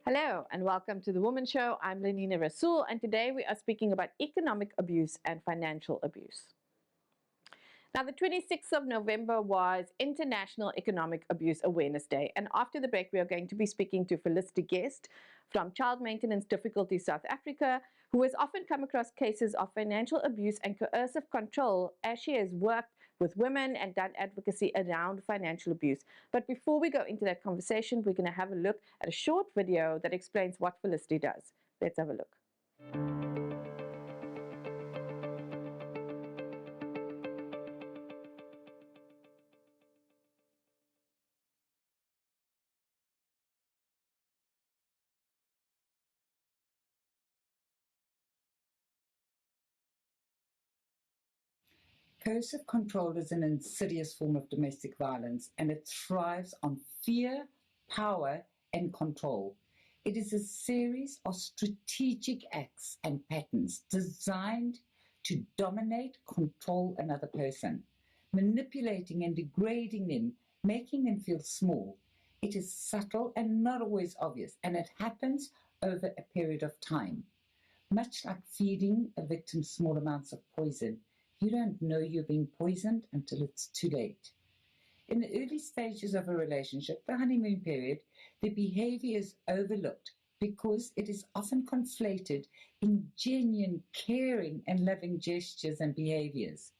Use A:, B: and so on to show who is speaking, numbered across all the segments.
A: Hello and welcome to the Womxn Show. I'm Lenina Rasool, and today we are speaking about economic abuse and financial abuse. Now, the 26th of November was International Economic Abuse Awareness Day, and after the break we are going to be speaking to Felicy Guest from Child Maintenance Difficulties South Africa, who has often come across cases of financial abuse and coercive control as she has worked with women and done advocacy around financial abuse. But before we go into that conversation, we're going to have a look at a short video that explains what Felicy does. Let's have a look.
B: Coercive control is an insidious form of domestic violence, and it thrives on fear, power, and control. It is a series of strategic acts and patterns designed to dominate, control another person, manipulating and degrading them, making them feel small. It is subtle and not always obvious, and it happens over a period of time. Much like feeding a victim small amounts of poison, you don't know you're being poisoned until it's too late. In the early stages of a relationship, the honeymoon period, the behavior is overlooked because it is often conflated in genuine, caring, and loving gestures and behaviors.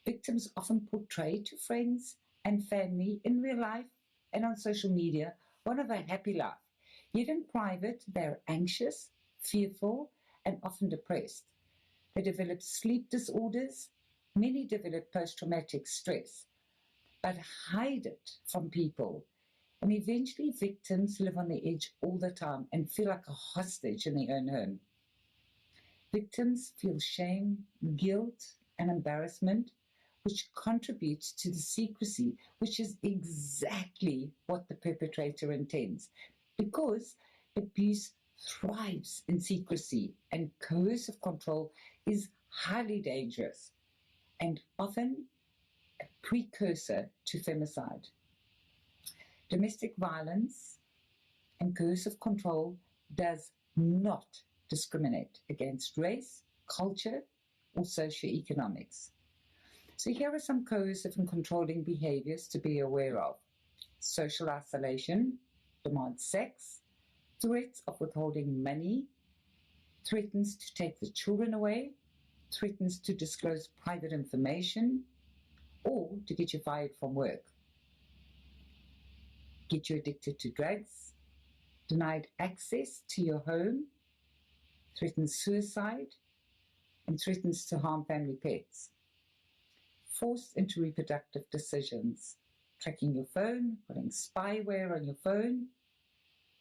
B: Victims often portray to friends and family in real life and on social media one of a happy life. Yet in private, they're anxious, fearful, and often depressed. They develop sleep disorders. Many develop post-traumatic stress, but hide it from people. And eventually victims live on the edge all the time and feel like a hostage in their own home. Victims feel shame, guilt, and embarrassment, which contributes to the secrecy, which is exactly what the perpetrator intends. Because abuse thrives in secrecy, and coercive control is highly dangerous and often a precursor to femicide. Domestic violence and coercive control does not discriminate against race, culture, or socioeconomics. So here are some coercive and controlling behaviors to be aware of. Social isolation, demands sex, threats of withholding money, threatens to take the children away, threatens to disclose private information, or to get you fired from work, get you addicted to drugs, denied access to your home, threatens suicide, and threatens to harm family pets. Forced into reproductive decisions, tracking your phone, putting spyware on your phone,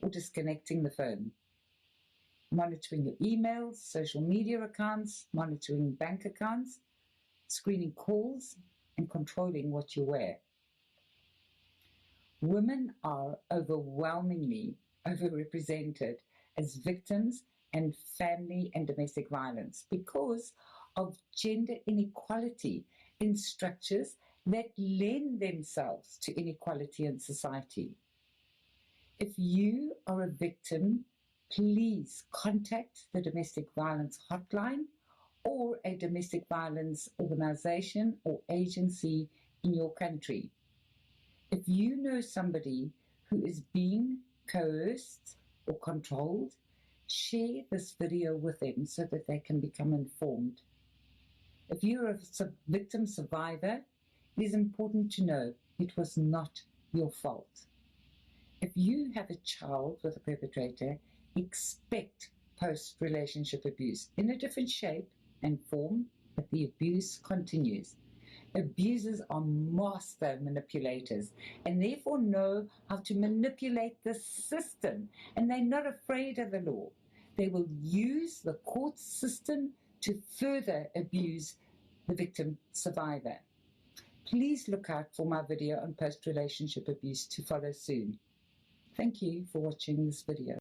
B: or disconnecting the phone. Monitoring your emails, social media accounts, monitoring bank accounts, screening calls, and controlling what you wear. Women are overwhelmingly overrepresented as victims and family and domestic violence because of gender inequality in structures that lend themselves to inequality in society. If you are a victim, please contact the Domestic Violence Hotline or a domestic violence organization or agency in your country. If you know somebody who is being coerced or controlled, share this video with them so that they can become informed. If you're a victim survivor, it is important to know it was not your fault. If you have a child with a perpetrator, expect post-relationship abuse in a different shape and form, but the abuse continues. Abusers are master manipulators and therefore know how to manipulate the system, and they're not afraid of the law. They will use the court system to further abuse the victim survivor. Please look out for my video on post-relationship abuse to follow soon. Thank you for watching this video.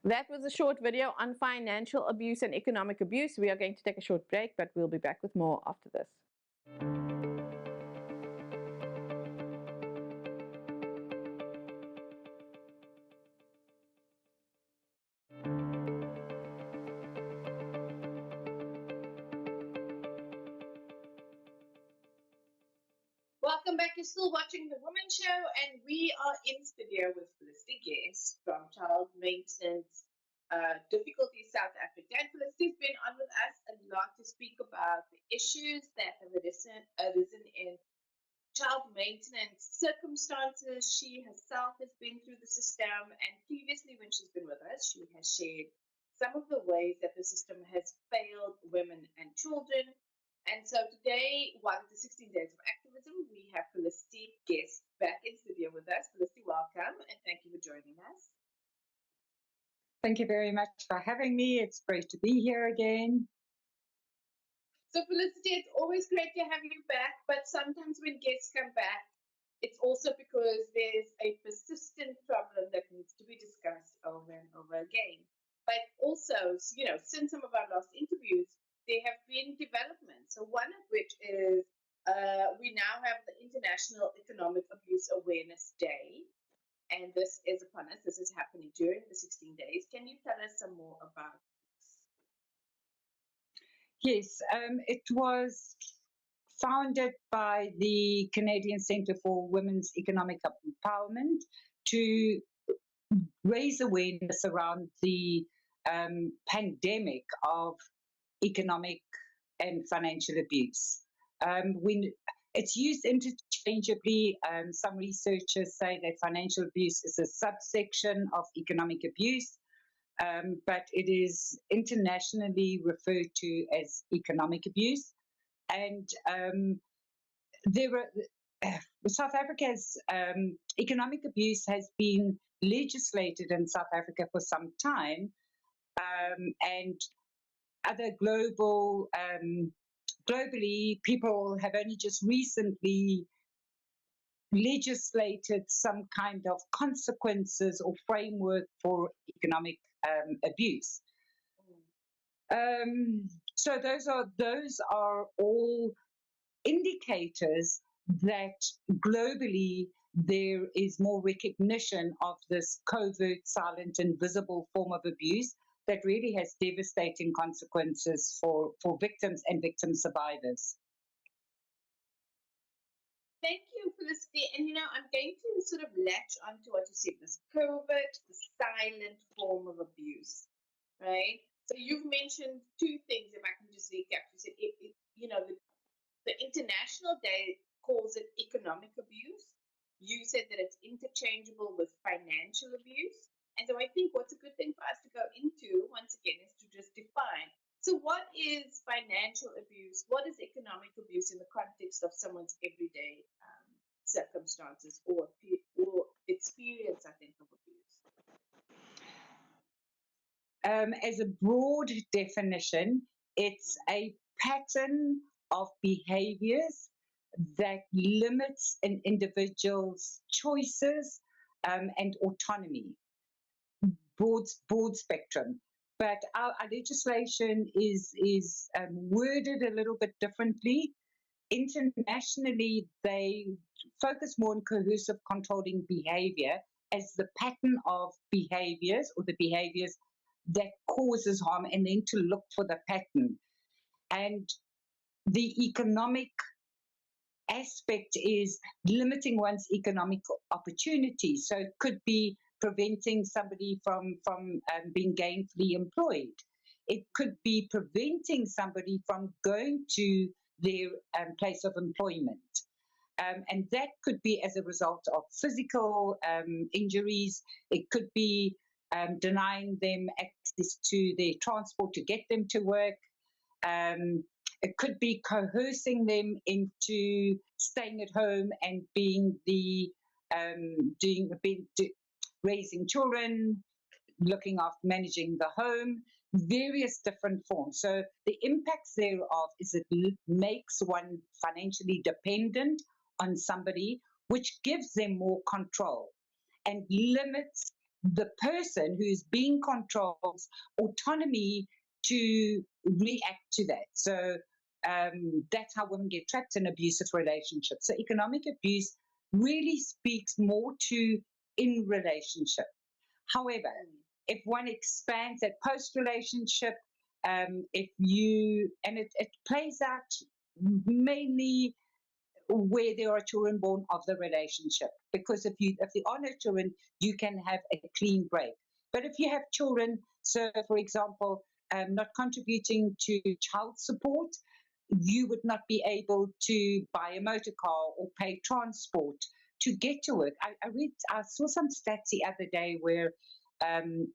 A: That was a short video on financial abuse and economic abuse. We are going to take a short break, but we'll be back with more after this. Welcome back. You're still watching the Womxn Show, and we are in studio with Felicy Guest from Child Maintenance Difficulties South Africa. And Felicy's been on with us a lot to speak about the issues that have arisen in child maintenance circumstances. She herself has been through the system, and previously, when she's been with us, she has shared some of the ways that the system has failed women and children. And so today, while it's the 16 days of activism, we have Felicy Guest back in studio with us. Felicy, welcome, and thank you for joining us.
B: Thank you very much for having me. It's great to be here again.
A: So, Felicity, it's always great to have you back, but sometimes when guests come back, it's also because there's a persistent problem that needs to be discussed over and over again. But also, since some of our last interviews, there have been developments. So one of which is we now have the International Economic Abuse Awareness Day, and this is upon us. This is happening during the 16 days. Can you tell us some more about
B: Yes, it was founded by the Canadian Centre for Women's Economic Empowerment to raise awareness around the pandemic of economic and financial abuse. It's used interchangeably. Some researchers say that financial abuse is a subsection of economic abuse, but it is internationally referred to as economic abuse. And South Africa's economic abuse has been legislated in South Africa for some time, and other globally, people have only just recently legislated some kind of consequences or framework for economic abuse. So those are all indicators that globally there is more recognition of this covert, silent, invisible form of abuse that really has devastating consequences for victims and victim survivors.
A: Thank you, Felicity. And I'm going to sort of latch onto what you said, this covert, the silent form of abuse, right? So you've mentioned two things, if I can just recap. You said, the International Day calls it economic abuse. You said that it's interchangeable with financial abuse. And so I think what's a good thing for us to go into, once again, is to just define. So what is financial abuse? What is economic abuse in the context of someone's everyday circumstances or experience, I think, of abuse?
B: As a broad definition, it's a pattern of behaviors that limits an individual's choices and autonomy. Broad spectrum. But our legislation is worded a little bit differently. Internationally, they focus more on coercive controlling behavior as the pattern of behaviors or the behaviors that causes harm, and then to look for the pattern. And the economic aspect is limiting one's economic opportunities. So it could be preventing somebody from being gainfully employed. It could be preventing somebody from going to their place of employment. And that could be as a result of physical injuries. It could be denying them access to their transport to get them to work. It could be coercing them into staying at home and being raising children, looking after managing the home, various different forms. So the impacts thereof is it makes one financially dependent on somebody, which gives them more control and limits the person who is being controlled autonomy to react to that. So that's how women get trapped in abusive relationships. So economic abuse really speaks more to in relationship. However, if one expands that post-relationship, it plays out mainly where there are children born of the relationship. Because if there are no children, you can have a clean break. But if you have children, so for example, not contributing to child support, you would not be able to buy a motor car or pay transport to get to work. I saw some stats the other day where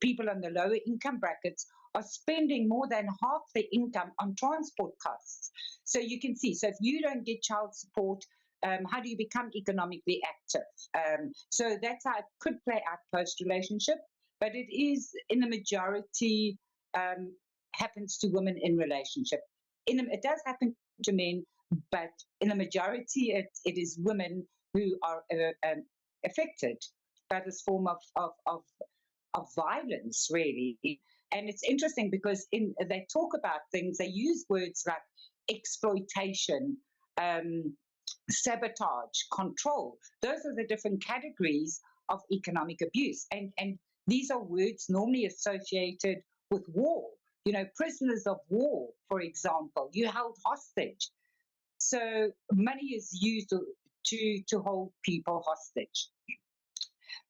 B: people on the lower income brackets are spending more than half their income on transport costs. So you can see, so if you don't get child support, how do you become economically active? So that's how it could play out post-relationship, but it is in the majority happens to women in relationship. It does happen to men, but in the majority, it is women who are affected by this form of violence, really. And it's interesting because they talk about things, they use words like exploitation, sabotage, control. Those are the different categories of economic abuse. And these are words normally associated with war. Prisoners of war, for example, you held hostage. So money is used to hold people hostage.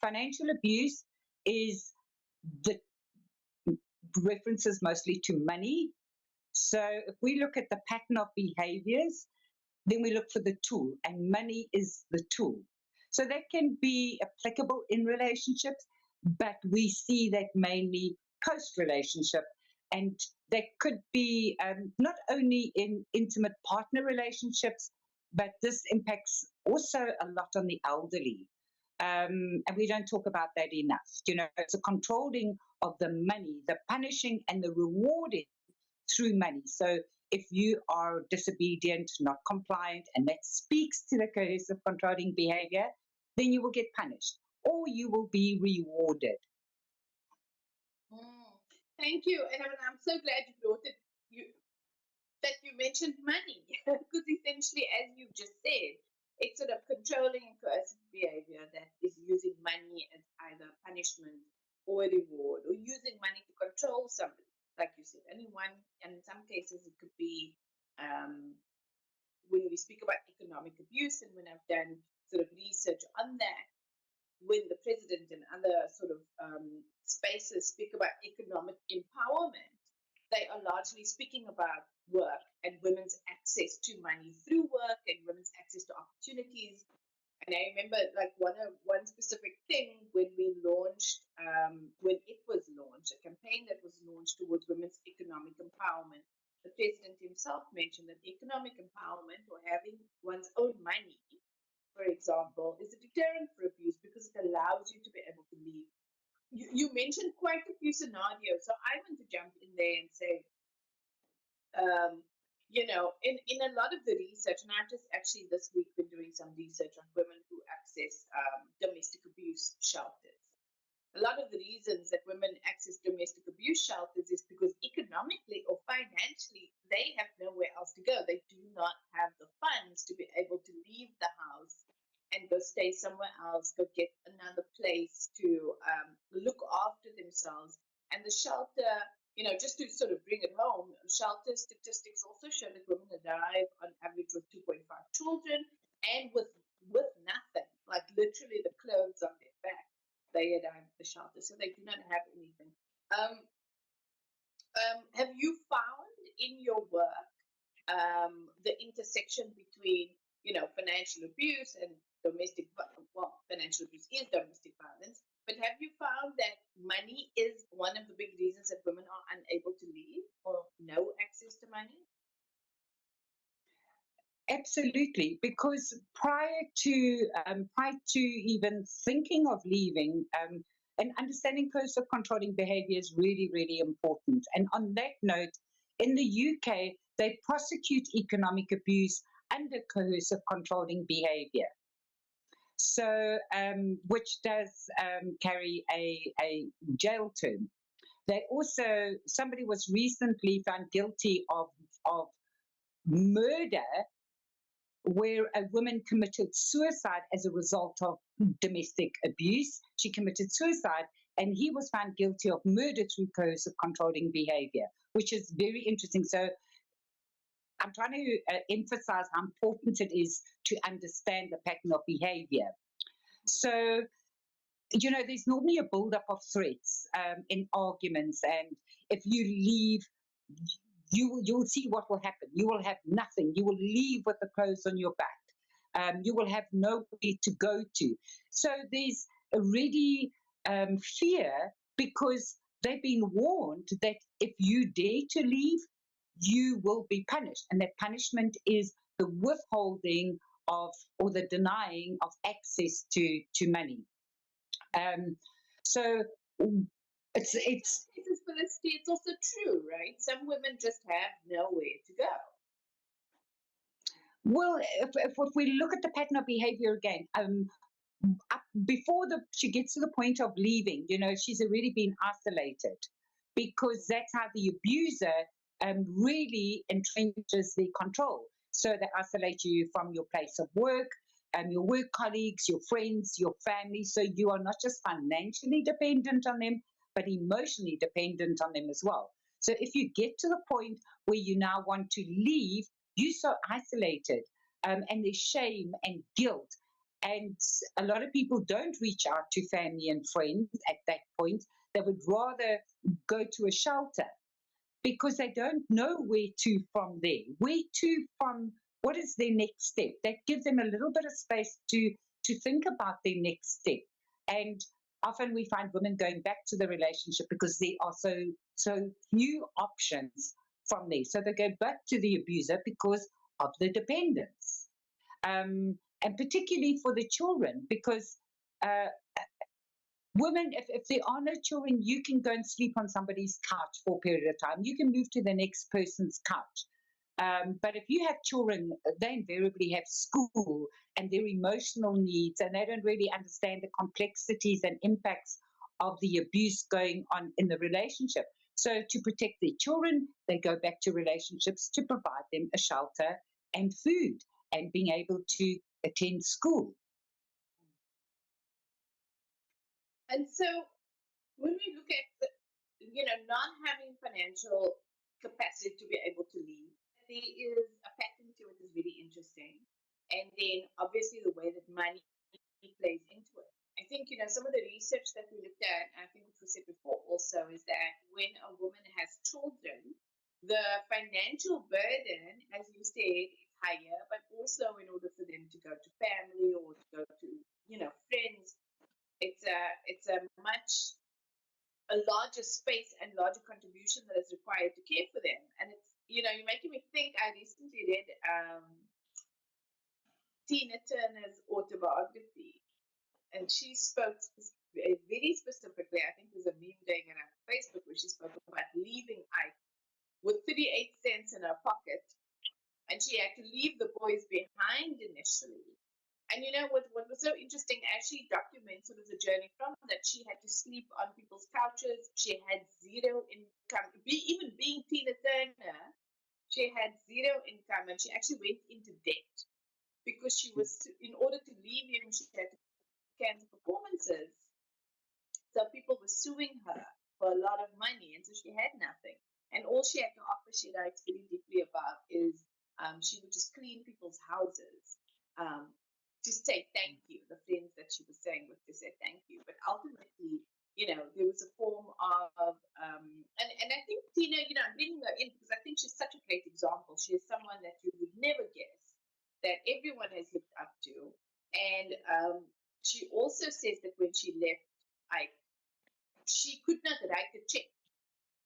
B: Financial abuse is the references mostly to money. So if we look at the pattern of behaviors, then we look for the tool, and money is the tool. So that can be applicable in relationships, but we see that mainly post-relationship. And that could be not only in intimate partner relationships, but this impacts also a lot on the elderly. And we don't talk about that enough. It's a controlling of the money, the punishing and the rewarding through money. So if you are disobedient, not compliant, and that speaks to the coercive controlling behavior, then you will get punished or you will be rewarded.
A: Thank you. And I'm so glad you brought it, that you mentioned money, because essentially, as you just said, it's sort of controlling and coercive behavior that is using money as either punishment or a reward, or using money to control somebody, like you said. And in some cases, it could be when we speak about economic abuse, and when I've done sort of research on that, when the president and other sort of spaces speak about economic empowerment, they are largely speaking about work and women's access to money through work and women's access to opportunities. And I remember like one specific thing when we launched, when it was launched, a campaign that was launched towards women's economic empowerment. The president himself mentioned that economic empowerment, or having one's own money, for example, is a deterrent for abuse because it allows you to be able to leave. You mentioned quite a few scenarios, so I want to jump in there and say, in a lot of the research, and I've just actually this week been doing some research on women who access domestic abuse shelters. A lot of the reasons that women access domestic abuse shelters is because economically or financially, they have nowhere else to go. They do not have the funds to be able to leave the house and go stay somewhere else, go get another place to look after themselves. And the shelter, just to sort of bring it home, shelter statistics also show that women arrive on average with 2.5 children and with nothing, like literally the clothes on their back. They arrive at the shelter, so they do not have anything. Have you found in your work the intersection between, financial abuse and domestic, financial abuse is domestic violence, but have you found that money is one of the big reasons that women are unable to leave or no access to money?
B: Absolutely, because prior to even thinking of leaving, and understanding coercive controlling behavior is really, really important. And on that note, in the UK, they prosecute economic abuse under coercive controlling behavior. So, which does carry a jail term. Somebody was recently found guilty of murder, where a woman committed suicide as a result of domestic abuse. She committed suicide, and he was found guilty of murder through coercive controlling behavior, which is very interesting. So I'm trying to emphasize how important it is to understand the pattern of behavior. So, there's normally a buildup of threats in arguments, and if you leave, you'll see what will happen. You will have nothing. You will leave with the clothes on your back. You will have nowhere to go to. So there's already fear because they've been warned that if you dare to leave, you will be punished. And that punishment is the withholding of or the denying of access to money. So it's
A: Felicity, it's also true, right? Some women just have nowhere to go.
B: well, if we look at the pattern of behavior again, before she gets to the point of leaving, she's already been isolated because that's how the abuser really entrenches the control. So they isolate you from your place of work, your work colleagues, your friends, your family. So you are not just financially dependent on them, but emotionally dependent on them as well. So if you get to the point where you now want to leave, you're so isolated, and there's shame and guilt. And a lot of people don't reach out to family and friends at that point. They would rather go to a shelter because they don't know where to from there. Where to from, what is their next step? That gives them a little bit of space to think about their next step. And often we find women going back to the relationship because there are so few options from there. So they go back to the abuser because of the dependence. And particularly for the children, because women, if there are no children, you can go and sleep on somebody's couch for a period of time. You can move to the next person's couch. But if you have children, they invariably have school and their emotional needs, and they don't really understand the complexities and impacts of the abuse going on in the relationship. So to protect their children, they go back to relationships to provide them a shelter and food and being able to attend school.
A: And so when we look at the, not having financial capacity to be able to leave, there is a pattern to it that's very interesting. And then obviously the way that money plays into it. I think, some of the research that we looked at, I think what we said before also, is that when a woman has children, the financial burden, as you said, is higher, but also in order for them to go to family or to go to, friends, it's a much a larger space and larger contribution that is required to care for them. And it's, you're making me think. I recently read Tina Turner's autobiography, and she spoke very specifically. I think there's a meme going around Facebook where she spoke about leaving Ike with 38 cents in her pocket, and she had to leave the boys behind initially. And what was so interesting, as she documents sort of the journey from that, she had to sleep on people's couches. She had zero income. Even being Tina Turner, she had zero income, and she actually went into debt because she was, in order to leave him, she had to cancel performances. So people were suing her for a lot of money, and so she had nothing. And all she had to offer, she writes very deeply about, is she would just clean people's houses. To say thank you, the friends that she was saying with to say thank you. But ultimately, there was a form of, and I think Tina, I'm bringing her in because I think she's such a great example. She is someone that you would never guess that everyone has looked up to. And she also says that when she left, she could not write a check.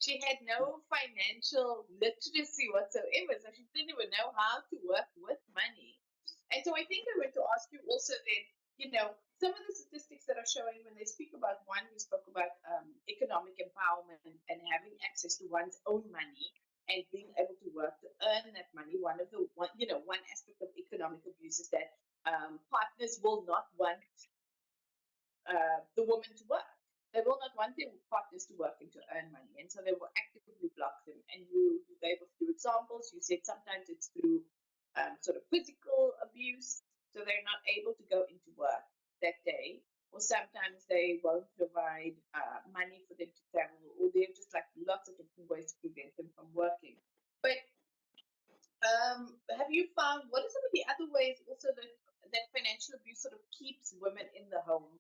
A: She had no financial literacy whatsoever, so she didn't even know how to work with money. And so I think I want to ask you also then, some of the statistics that are showing when they speak about one, we spoke about economic empowerment and having access to one's own money and being able to work to earn that money. One aspect of economic abuse is that partners will not want the woman to work. They will not want their partners to work and to earn money, and so they will actively block them. And you gave a few examples. You said sometimes it's through sort of physical abuse, so they're not able to go into work that day, or sometimes they won't provide money for them to travel, or they're just like lots of different ways to prevent them from working. But
C: Have you found what are some of the other ways also that financial abuse sort of keeps women in the home?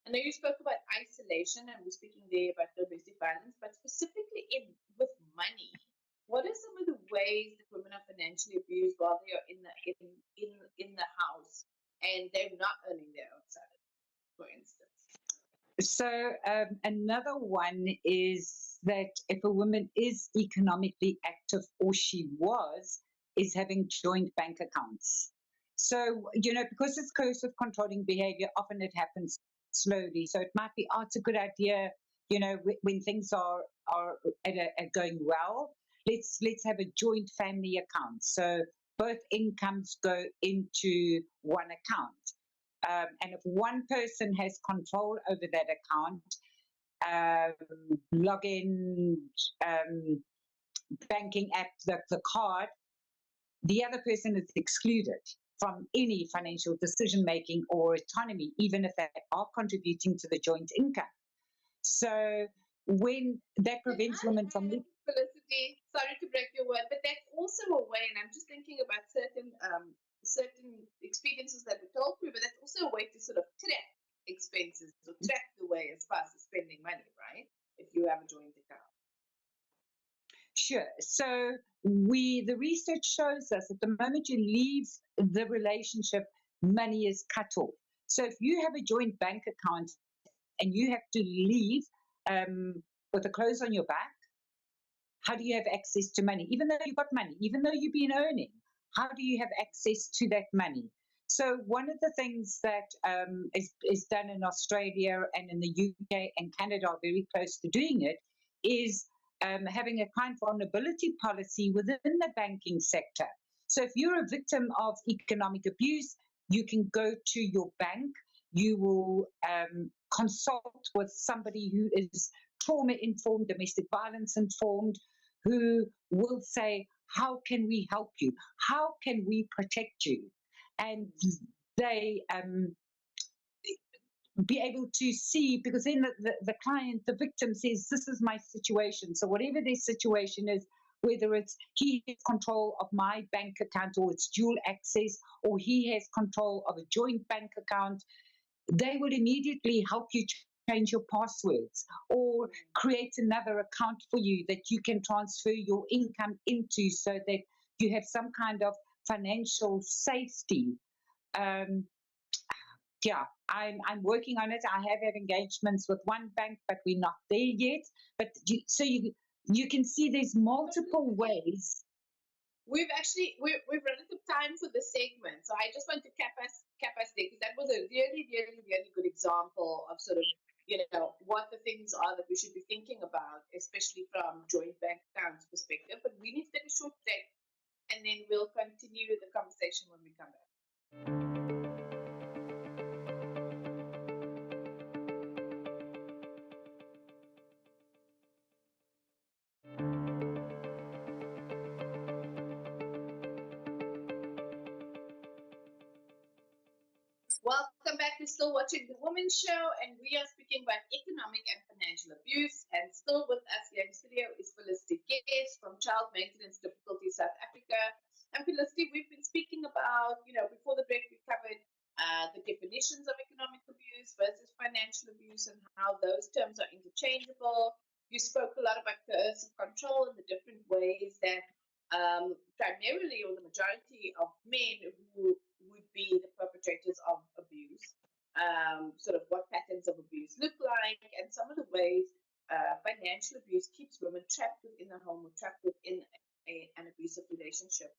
C: I know you spoke about isolation, and we're speaking there about domestic violence, but specifically in with money, what are some of the ways that women are financially abused while they are in the house and they're not earning their own salary, for instance?
B: So another one is that if a woman is economically active, or she was, is having joint bank accounts. So, because it's coercive controlling behavior, often it happens slowly. So it might be, oh, it's a good idea, when things are going well, let's have a joint family account. So both incomes go into one account. And if one person has control over that account, login, um, banking app, the card, the other person is excluded from any financial decision making or autonomy, even if they are contributing to the joint income. So when that prevents women from
C: Felicity, sorry to break your word, but that's also a way, and I'm just thinking about certain experiences that were told me, but that's also a way to sort of track expenses or track the way as far as spending money, right? If you have a joint account.
B: Sure. So the research shows us that the moment you leave the relationship, money is cut off. So if you have a joint bank account and you have to leave with the clothes on your back, how do you have access to money? Even though you've got money, even though you've been earning, how do you have access to that money? So one of the things that is done in Australia and in the UK and Canada are very close to doing it is having a client vulnerability policy within the banking sector. So if you're a victim of economic abuse, you can go to your bank. You will consult with somebody who is trauma informed, domestic violence informed, who will say, how can we help you? How can we protect you? And they be able to see, because then the client, the victim says, this is my situation. So whatever their situation is, whether it's he has control of my bank account or it's dual access, or he has control of a joint bank account, they will immediately help you change your passwords or create another account for you that you can transfer your income into so that you have some kind of financial safety. Um, yeah, I'm working on it. I have had engagements with one bank, but we're not there yet. But you can see there's multiple ways.
C: We've run out of time for this segment, so I just want to cap us there because that was a really, really, really good example of sort of what the things are that we should be thinking about, especially from joint bank accounts perspective. But we need to take a short break, and then we'll continue the conversation when we come back. Welcome back. You're still watching the Womxn Show, and we are speaking about economic and financial abuse. And still with us here in studio is Felicy Guest from Child Maintenance Difficulties South Africa. And Felicity, we've been speaking about, before the break, we covered the definitions of economic abuse versus financial abuse and how those terms are interchangeable. You spoke a lot about coercive control and the different ways that primarily or the majority of men who would be the perpetrators of abuse, sort of what patterns of abuse look like, and some of the ways financial abuse keeps women trapped within the home or trapped within an abusive relationship.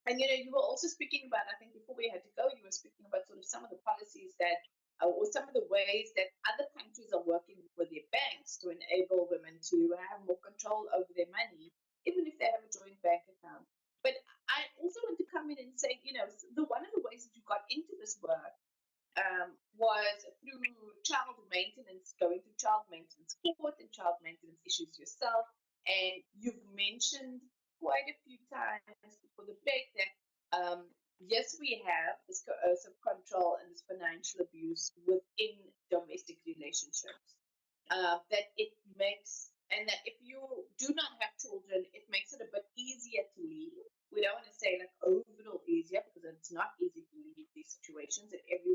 C: And you were also speaking about, I think before we had to go, you were speaking about sort of some of the policies that, or some of the ways that other countries are working with their banks to enable women to have more control over their money, even if they have a joint bank account. But I also want to come in and say, one of the ways that you got into this work was through child maintenance, going through child maintenance court and child maintenance issues yourself. And you've mentioned quite a few times before the break that yes, we have this coercive control and this financial abuse within domestic relationships. That it makes and that if you do not have children, it makes it a bit easier to leave. We don't want to say like overall easier, because it's not easy to leave these situations, and every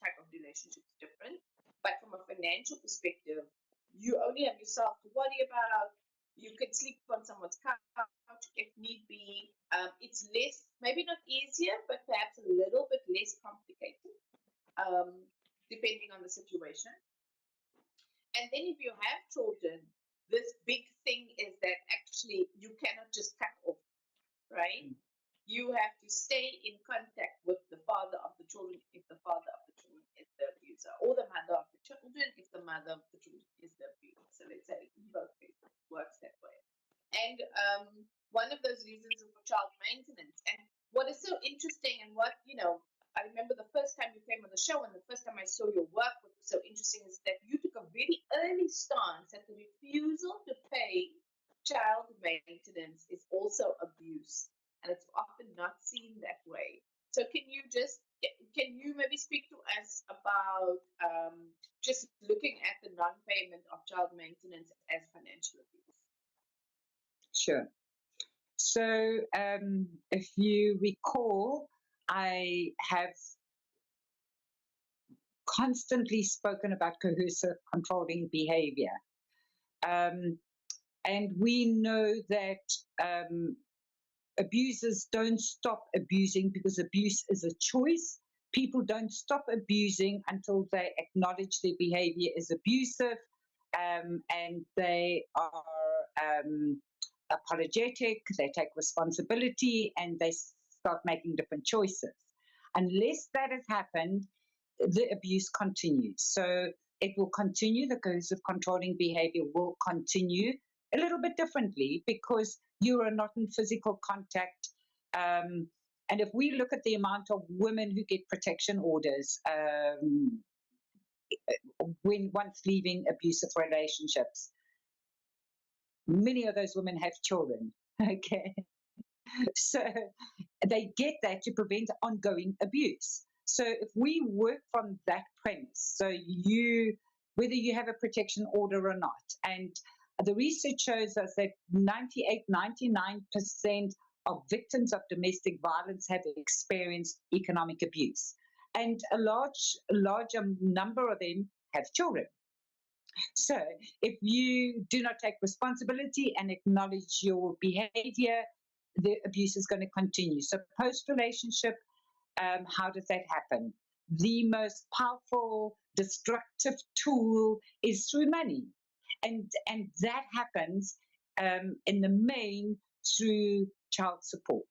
C: type of relationship is different. But from a financial perspective, you only have yourself to worry about. You can sleep on someone's couch if need be. It's less, maybe not easier, but perhaps a little bit less complicated, um, depending on the situation. And then if you have children, this big thing is that actually you cannot just cut off, right? You have to stay in contact with the father of the children if the father of the children is the abuser, or the mother of the children if the mother of the children is the abuser. So let's say in both cases it works that way. And one of those reasons is for child maintenance. And what is so interesting, and what, I remember the first time you came on the show and the first time I saw your work, what was so interesting is that you took a very early stance that the refusal to pay child maintenance is also abuse. And it's often not seen that way. So can you maybe speak to us about just looking at the non-payment of child maintenance as financial abuse?
B: Sure. So, if you recall, I have constantly spoken about coercive controlling behavior. And we know that abusers don't stop abusing because abuse is a choice. People don't stop abusing until they acknowledge their behavior is abusive, and they are apologetic, they take responsibility, and they start making different choices. Unless that has happened, the abuse continues. So it will continue, the coercive controlling behavior will continue a little bit differently because you are not in physical contact. And if we look at the amount of women who get protection orders when once leaving abusive relationships, many of those women have children. Okay. So they get that to prevent ongoing abuse. So if we work from that premise, so whether you have a protection order or not, and the research shows us that 98, 99% of victims of domestic violence have experienced economic abuse. And a larger number of them have children. So if you do not take responsibility and acknowledge your behavior, the abuse is going to continue. So post-relationship, how does that happen? The most powerful destructive tool is through money. And that happens in the main through child support,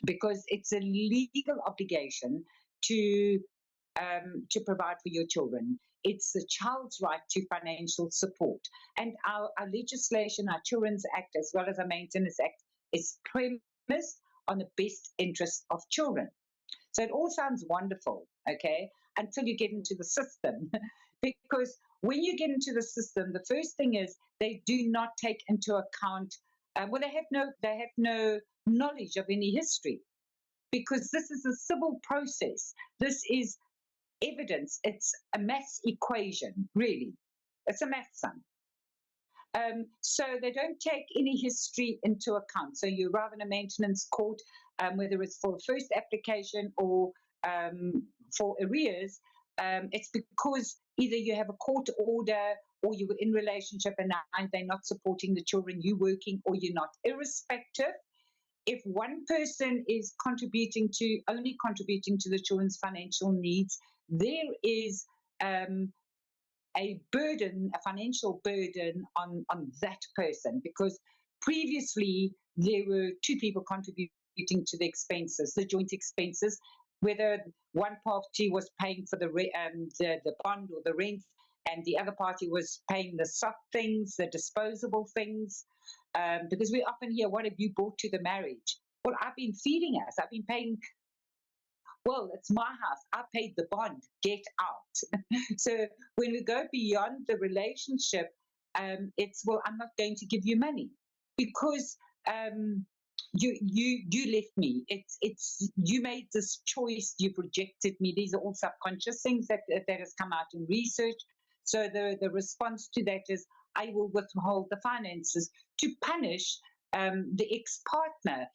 B: because it's a legal obligation to provide for your children. It's the child's right to financial support. And our legislation, our Children's Act, as well as our Maintenance Act, is premised on the best interest of children. So it all sounds wonderful, okay, until you get into the system. Because when you get into the system, the first thing is they do not take into account, they have no knowledge of any history, because this is a civil process. This is evidence. It's a maths equation, really. It's a maths sum. So they don't take any history into account. So you arrive in a maintenance court, whether it's for first application or for arrears, it's because either you have a court order or you were in relationship and now they're not supporting the children, you working or you're not. Irrespective, if one person is only contributing to the children's financial needs, there is a financial burden on that person, because previously there were two people contributing to the expenses, the joint expenses, whether one party was paying for the bond or the rent and the other party was paying the soft things, the disposable things. Because we often hear, what have you brought to the marriage? Well, I've been feeding us. I've been paying. Well, it's my house. I paid the bond. Get out. So when we go beyond the relationship, it's, well, I'm not going to give you money because you left me. It's you made this choice. You've rejected me. These are all subconscious things that has come out in research. So the response to that is, I will withhold the finances to punish the ex-partner.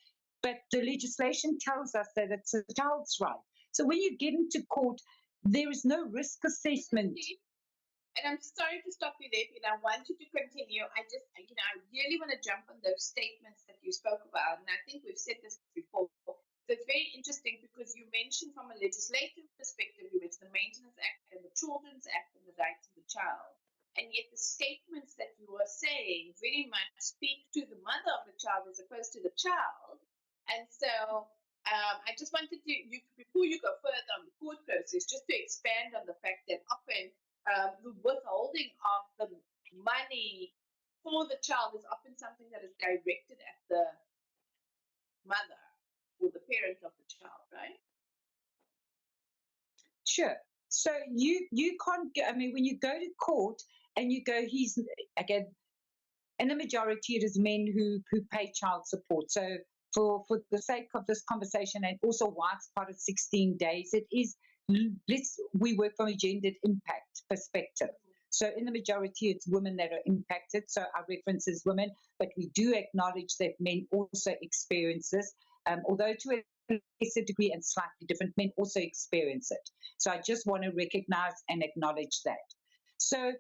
B: But the legislation tells us that it's a child's right. So when you get into court, there is no risk assessment.
C: And I'm sorry to stop you there, Peter. I want you to continue. I just, I really want to jump on those statements that you spoke about. And I think we've said this before. So it's very interesting because you mentioned from a legislative perspective, you mentioned the Maintenance Act and the Children's Act and the rights of the child. And yet the statements that you are saying very much speak to the mother of the child as opposed to the child. And so I just wanted to, before you go further on the court process, just to expand on the fact that often the withholding of the money for the child is often something that is directed at the mother or the parent of the child, right?
B: Sure. So you can't I mean, when you go to court and you go, he's, again, in the majority it is men who pay child support. So for the sake of this conversation, and also why it's part of 16 days, it is, we work from a gendered impact perspective. So in the majority, it's women that are impacted. So our reference is women, but we do acknowledge that men also experience this, although to a lesser degree and slightly different, men also experience it. So I just want to recognize and acknowledge that. So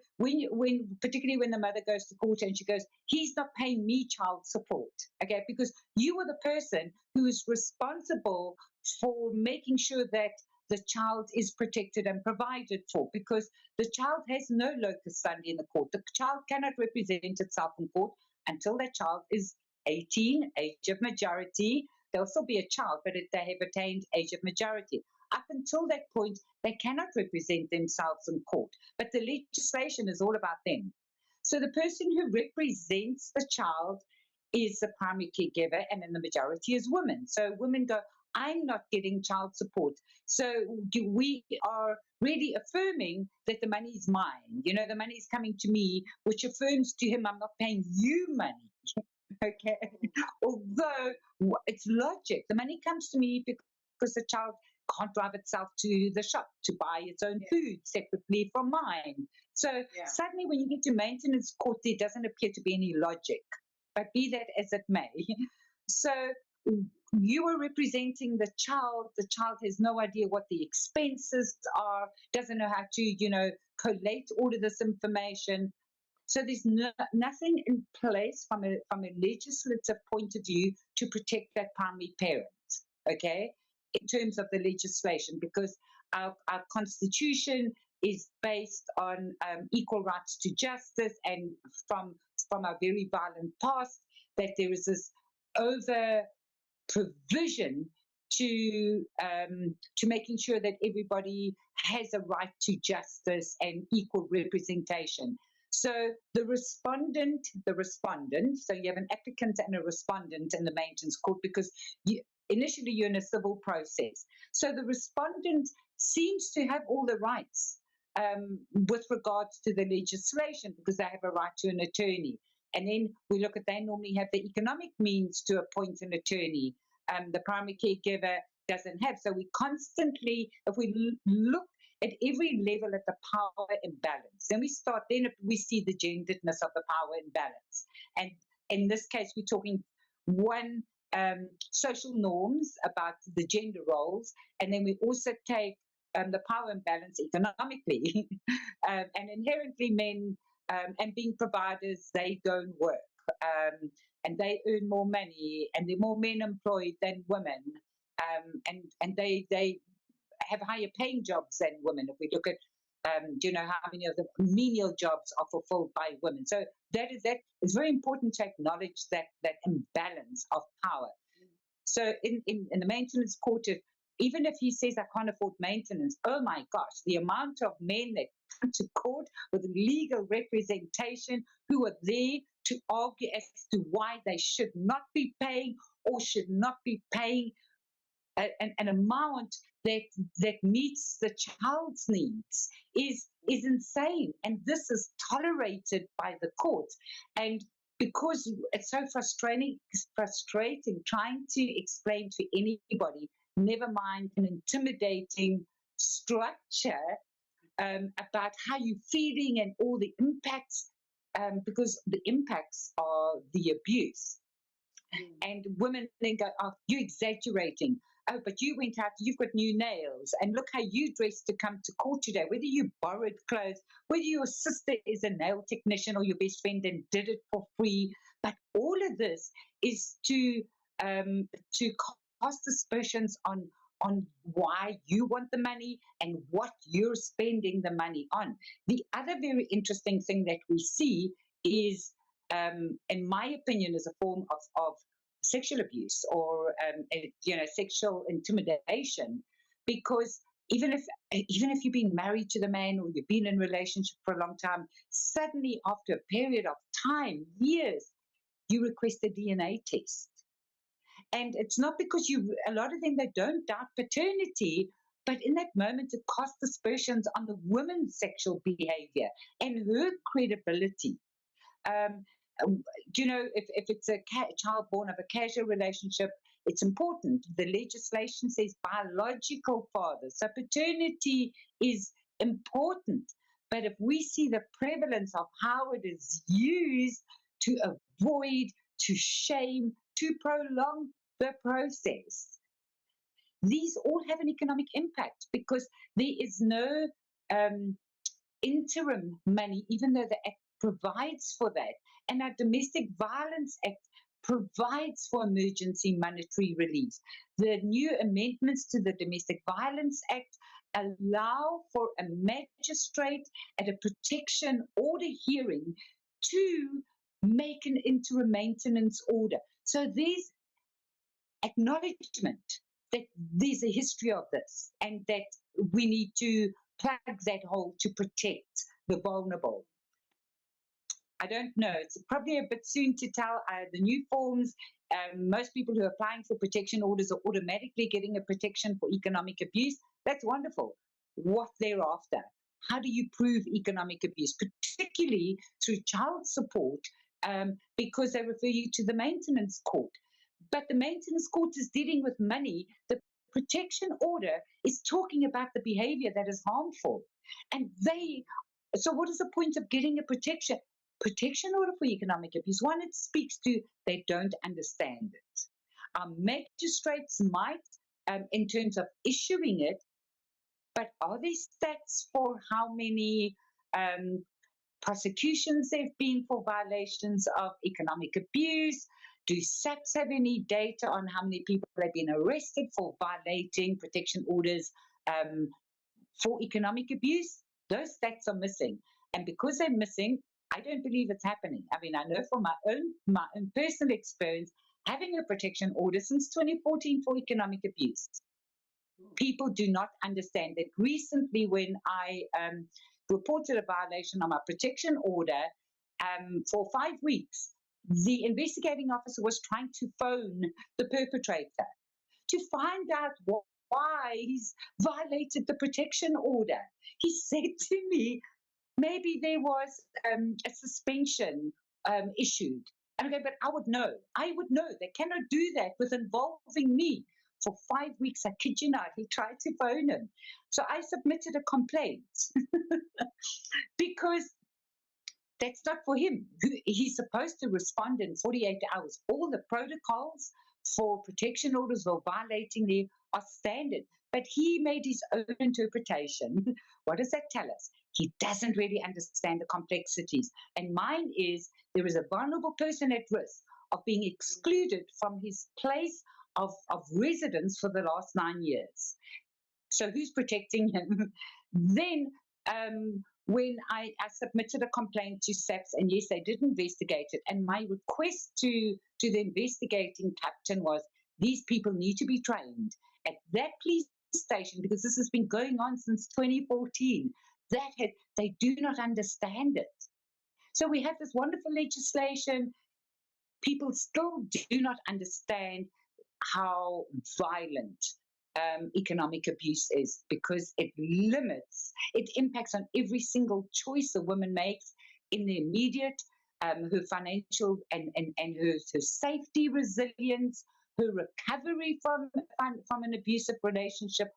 B: particularly when the mother goes to court and she goes, he's not paying me child support, okay, because you are the person who is responsible for making sure that the child is protected and provided for, because the child has no locus standi in the court. The child cannot represent itself in court until that child is 18, age of majority. They'll still be a child, but they have attained age of majority. Up until that point, they cannot represent themselves in court, but the legislation is all about them. So the person who represents the child is the primary caregiver, and in the majority is women. So women go, I'm not getting child support. So we are really affirming that the money is mine. The money is coming to me, which affirms to him, I'm not paying you money. Okay. Although it's logic. The money comes to me because the child can't drive itself to the shop to buy its own food separately from mine. So suddenly when you get to maintenance court, there doesn't appear to be any logic. But be that as it may. So you are representing the child. The child has no idea what the expenses are, doesn't know how to, collate all of this information. So there's nothing in place from a legislative point of view to protect that primary parent, okay, in terms of the legislation, because our constitution is based on equal rights to justice, and from our very violent past, that there is this over provision to making sure that everybody has a right to justice and equal representation. So the respondent, so you have an applicant and a respondent in the maintenance court, because initially you're in a civil process. So the respondent seems to have all the rights with regards to the legislation, because they have a right to an attorney. And then we look at, they normally have the economic means to appoint an attorney. The primary caregiver doesn't have. So we constantly, if we look at every level at the power imbalance, then we see the genderedness of the power imbalance. And in this case, we're talking one, social norms about the gender roles, and then we also take the power imbalance economically. And inherently men, and being providers, they don't work. And they earn more money, and there are more men employed than women. And they have higher paying jobs than women. If we look at, how many of the menial jobs are fulfilled by women. So that is very important to acknowledge that imbalance of power. So in the maintenance court, even if he says I can't afford maintenance, oh my gosh, the amount of men that come to court with legal representation who are there to argue as to why they should not be paying or should not be paying an amount that meets the child's needs is insane. And this is tolerated by the courts. And because it's so frustrating trying to explain to anybody, never mind an intimidating structure, about how you're feeling and all the impacts. because the impacts are the abuse. And women then go, oh, you're exaggerating. Oh, but you went out, you've got new nails, and look how you dressed to come to court today. Whether you borrowed clothes, whether your sister is a nail technician or your best friend and did it for free. But all of this is to cast aspersions on why you want the money and what you're spending the money on. The other very interesting thing that we see is, in my opinion, is a form of sexual abuse or sexual intimidation, because even if you've been married to the man or you've been in a relationship for a long time, suddenly after a period of time, years, you request a DNA test. And it's not because a lot of them, they don't doubt paternity, but in that moment it casts aspersions on the woman's sexual behavior and her credibility. If it's a child born of a casual relationship, it's important. The legislation says biological father. So paternity is important. But if we see the prevalence of how it is used to avoid, to shame, to prolong the process, these all have an economic impact, because there is no interim money, even though the Act provides for that. And our Domestic Violence Act provides for emergency monetary relief. The new amendments to the Domestic Violence Act allow for a magistrate at a protection order hearing to make an interim maintenance order. So there's acknowledgement that there's a history of this and that we need to plug that hole to protect the vulnerable. I don't know. It's probably a bit soon to tell. The new forms, most people who are applying for protection orders are automatically getting a protection for economic abuse. That's wonderful. What thereafter? How do you prove economic abuse, particularly through child support, because they refer you to the maintenance court? But the maintenance court is dealing with money. The protection order is talking about the behavior that is harmful. And so what is the point of getting a protection order for economic abuse? One, it speaks to they don't understand it. Magistrates might, in terms of issuing it, but are there stats for how many prosecutions there have been for violations of economic abuse? Do SAPS have any data on how many people have been arrested for violating protection orders for economic abuse? Those stats are missing. And because they're missing, I don't believe it's happening. I mean, I know from my own personal experience, having a protection order since 2014 for economic abuse, people do not understand that. Recently, when I reported a violation on my protection order for 5 weeks, the investigating officer was trying to phone the perpetrator to find out why he's violated the protection order. He said to me, maybe there was a suspension issued. And I go, but I would know. They cannot do that with involving me. For 5 weeks, I kid you not, he tried to phone him. So I submitted a complaint because that's not for him. He's supposed to respond in 48 hours. All the protocols for protection orders or violating them are standard. But he made his own interpretation. What does that tell us? He doesn't really understand the complexities. And mine is, there is a vulnerable person at risk of being excluded from his place of residence for the last 9 years. So who's protecting him? Then when I submitted a complaint to SAPS, and yes, they did investigate it, and my request to the investigating captain was, these people need to be trained at that police station, because this has been going on since 2014. They do not understand it. So we have this wonderful legislation. People still do not understand how violent economic abuse is, because it impacts on every single choice a woman makes in the immediate, her financial and her safety, resilience, her recovery from an abusive relationship.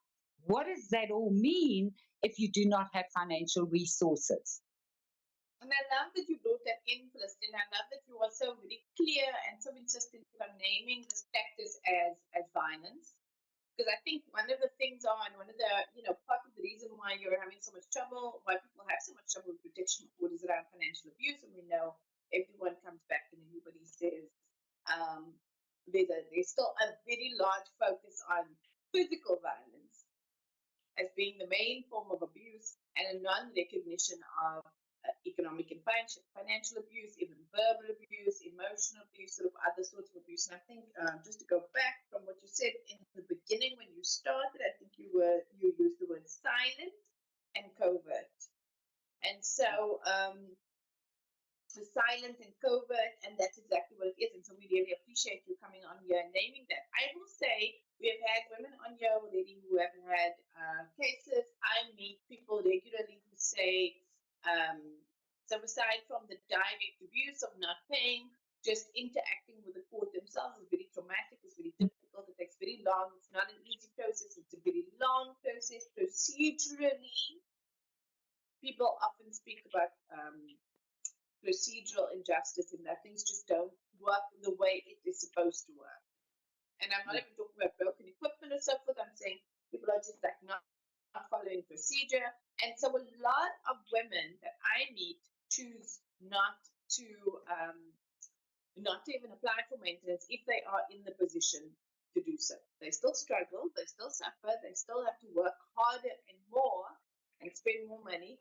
B: What does that all mean if you do not have financial resources?
C: And I love that you brought that in, Felicity, and I love that you are so very clear and so insistent on naming this practice as violence. Because I think one of the things are, and one of the, part of the reason why you're having so much trouble, why people have so much trouble with protection orders around financial abuse, and we know everyone comes back and everybody says there's still a very large focus on physical violence as being the main form of abuse and a non-recognition of economic and financial abuse, even verbal abuse, emotional abuse, sort of other sorts of abuse. And I think just to go back from what you said in the beginning when you started, I think you used the word silent and covert. And so the silent and covert, and that's exactly what it is. And so we really appreciate you coming on here and naming that. I will say we have had women on here already who have had cases. I meet people regularly who say, so aside from the direct abuse of not paying, just interacting with the court themselves is very traumatic, it's very difficult, it takes very long, it's not an easy process, it's a very long process. Procedurally, people often speak about procedural injustice and that things just don't work the way it is supposed to work. And I'm not even talking about broken equipment or so forth. I'm saying people are just like not following procedure. And so a lot of women that I meet choose not to even apply for maintenance if they are in the position to do so. They still struggle, they still suffer, they still have to work harder and more and spend more money.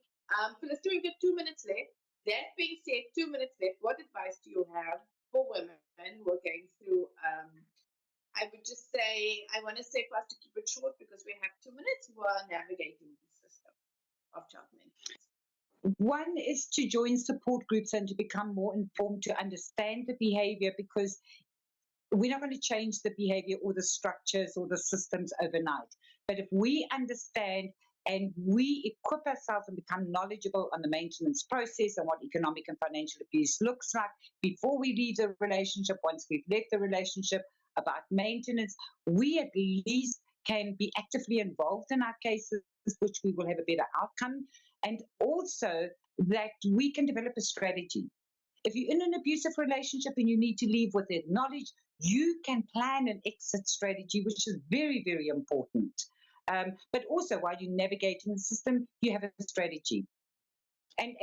C: Phyllis, we've got 2 minutes left. That being said, 2 minutes left. What advice do you have for women who are going through? I would just say, I want to say for us to keep it short because we have 2 minutes. Who are navigating the system of child maintenance.
B: One is to join support groups and to become more informed, to understand the behavior, because we're not going to change the behavior or the structures or the systems overnight. But if we understand and we equip ourselves and become knowledgeable on the maintenance process and what economic and financial abuse looks like before we leave the relationship, once we've left the relationship, about maintenance, we at least can be actively involved in our cases, which we will have a better outcome. And also that we can develop a strategy. If you're in an abusive relationship and you need to leave with it knowledge, you can plan an exit strategy, which is very, very important. But also, while you're navigating the system, you have a strategy, and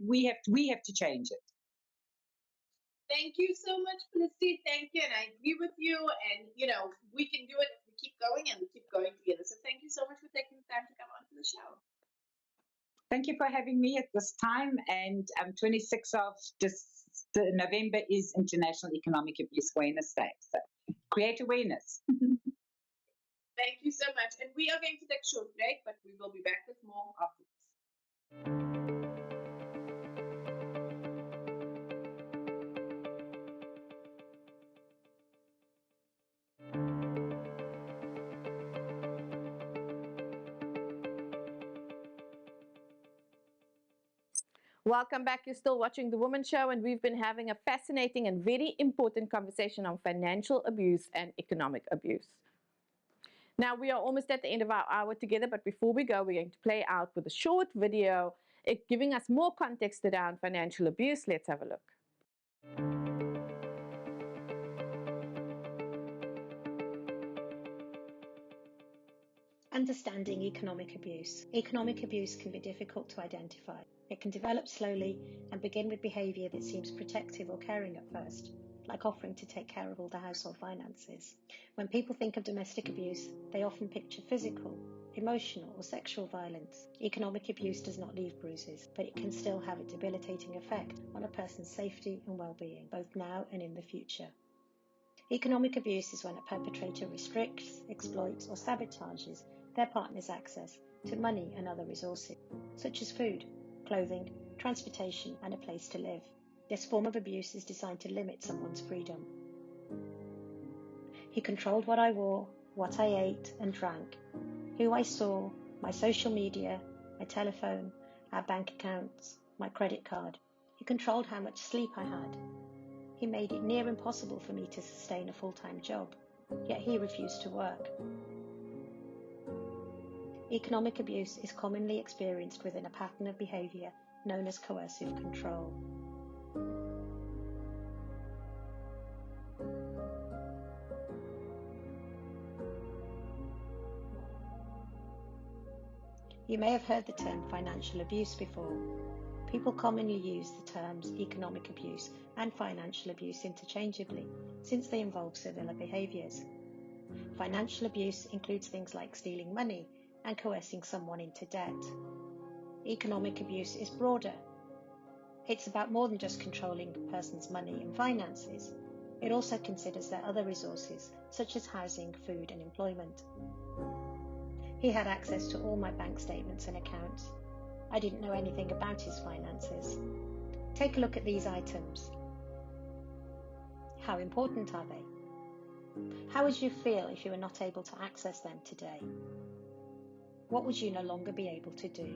B: we have to change it.
C: Thank you so much, Felicity. Thank you, and I agree with you. And we can do it if we keep going and we keep going together. So thank you so much for taking the time to come onto the show.
B: Thank you for having me at this time. And 26th of November is International Economic Abuse Awareness Day. So create awareness.
C: Thank you so much. And we are going to take a short break, but we will be back with more after this.
A: Welcome back. You're still watching The Womxn Show, and we've been having a fascinating and very important conversation on financial abuse and economic abuse. Now, we are almost at the end of our hour together, but before we go, we're going to play out with a short video giving us more context around financial abuse. Let's have a look.
D: Understanding economic abuse. Economic abuse can be difficult to identify. It can develop slowly and begin with behaviour that seems protective or caring at first, like offering to take care of all the household finances. When people think of domestic abuse, they often picture physical, emotional or sexual violence. Economic abuse does not leave bruises, but it can still have a debilitating effect on a person's safety and well-being, both now and in the future. Economic abuse is when a perpetrator restricts, exploits or sabotages their partner's access to money and other resources, such as food, clothing, transportation and a place to live. This form of abuse is designed to limit someone's freedom. He controlled what I wore, what I ate and drank, who I saw, my social media, my telephone, our bank accounts, my credit card. He controlled how much sleep I had. He made it near impossible for me to sustain a full-time job, yet he refused to work. Economic abuse is commonly experienced within a pattern of behaviour known as coercive control. You may have heard the term financial abuse before. People commonly use the terms economic abuse and financial abuse interchangeably, since they involve similar behaviours. Financial abuse includes things like stealing money and coercing someone into debt. Economic abuse is broader. It's about more than just controlling a person's money and finances. It also considers their other resources, such as housing, food, and employment. He had access to all my bank statements and accounts. I didn't know anything about his finances. Take a look at these items. How important are they? How would you feel if you were not able to access them today? What would you no longer be able to do?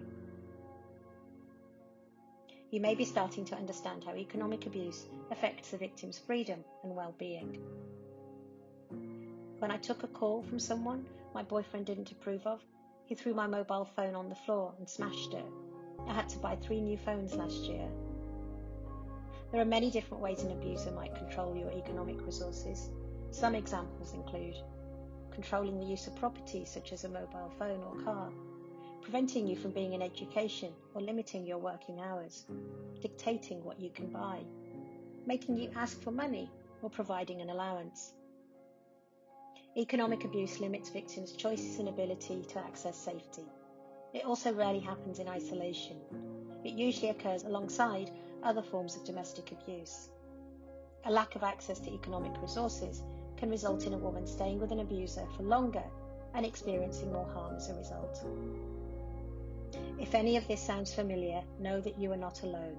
D: You may be starting to understand how economic abuse affects the victim's freedom and well-being. When I took a call from someone my boyfriend didn't approve of, he threw my mobile phone on the floor and smashed it. I had to buy 3 new phones last year. There are many different ways an abuser might control your economic resources. Some examples include controlling the use of property such as a mobile phone or car, preventing you from being in education or limiting your working hours, dictating what you can buy, making you ask for money or providing an allowance. Economic abuse limits victims' choices and ability to access safety. It also rarely happens in isolation. It usually occurs alongside other forms of domestic abuse. A lack of access to economic resources can result in a woman staying with an abuser for longer and experiencing more harm as a result. If any of this sounds familiar, know that you are not alone.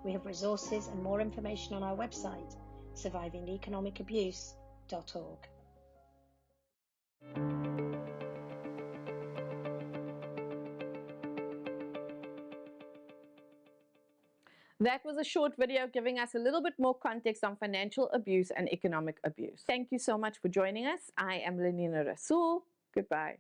D: We have resources and more information on our website, survivingeconomicabuse.org.
A: That was a short video giving us a little bit more context on financial abuse and economic abuse. Thank you so much for joining us. I am Lenina Rasool. Goodbye.